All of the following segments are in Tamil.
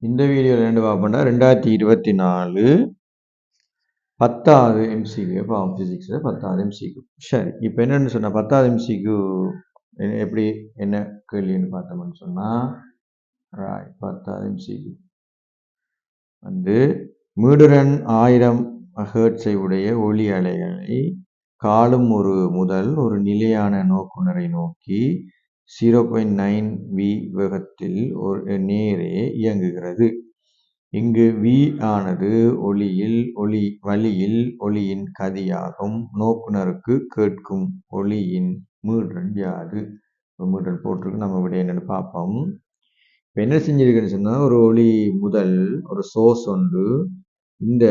இந்த வீடியோவில் என்ன பார்ப்போம்னா 2024 10வது எம்சிக்யூ ஃபார்ம் ஃபிசிக்ஸில் 10வது எம்சிக்யூ. சரி, இப்போ என்னென்னு சொன்னால் 10வது எம்சிக்யூ எப்படி என்ன கேள்வின்னு பார்த்தோம்னு சொன்னால் 10வது எம்சிக்யூ வந்து மீடுரன் 1000 ஹெர்ட்ஸை உடைய ஒளி அலைகளை காலும் முதல் ஒரு நிலையான நோக்குனரை நோக்கி 0.9 v வேகத்தில் ஒரு நேரே இயங்குகிறது. இங்கு v ஆனது வழியில் ஒளியின் கதியாகும். நோக்குனருக்கு கேட்கும் ஒளியின் மீடுரன் யாது? மீடுரன் போட்டிருக்கு, நம்ம விட என்னன்னு பார்ப்போம். இப்போ என்ன செஞ்சிருக்குன்னு சொன்னால், ஒரு ஒளி முதல் ஒரு சோர்ஸ் ஒன்று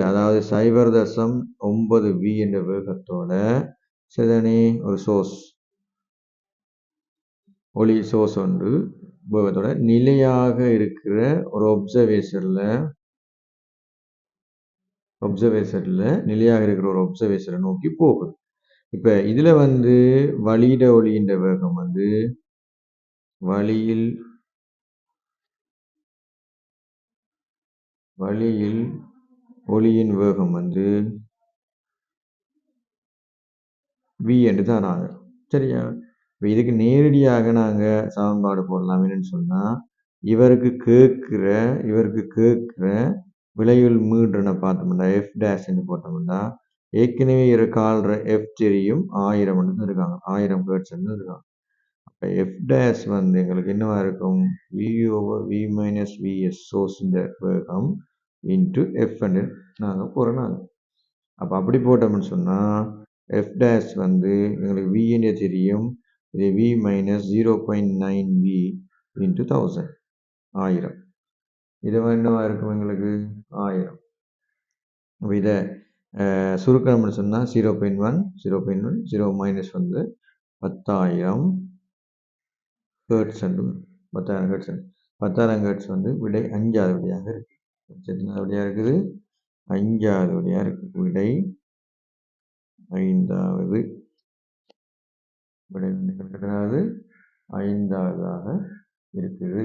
அதாவது 0.9 v என்ற வேகத்தோட சரிதானே ஒரு ஒளி சோர்ஸ் ஒன்று வேகத்தோட நிலையாக இருக்கிற ஒரு நிலையாக இருக்கிற ஒரு ஒப்சர்வேஷனை நோக்கி போகுது. இப்போ இதில் வழியிட ஒளியின் வேகம் வழியில் ஒளியின் வேகம் v என்று தான் ஆகும். சரியா? இப்போ இதுக்கு நேரடியாக நாங்கள் சமன்பாடு போடலாம். என்னன்னு சொன்னால், இவருக்கு கேட்கிற விளைவில் மீடுரனை பார்த்தோம்னா f டேஷ் என்று போட்டோம்னா ஏற்கனவே கால்ற f தெரியும் 1000 இருக்காங்க, 1000 ஹெர்ட்ஸ் இருக்காங்க. அப்போ f டேஷ் எங்களுக்கு என்னவா இருக்கும்? v/v - vs சோர்ஸ் வேகம் இன்ட்டு f நாங்கள் போகிறோம். அப்போ அப்படி போட்டோம்னு சொன்னால் f டேஷ் எங்களுக்கு v என்று தெரியும், இது v - 0.9 v இன்ட்டு 1000. இது என்னவா இருக்கும்? எங்களுக்கு 1000. இதை சுருக்கம்னு சொன்னால் 0.1 0 மைனஸ் 10,000 ஹெர்ட்ஸ் 10,000 ஹெர்ட்ஸ் 10,000 ஹெர்ட்ஸ் விடை 5வது விடையாக இருக்கு. விடையாக இருக்குது 5வது விடையாக இருக்கு. விடை 5வது விடை 5வதாக இருக்குது.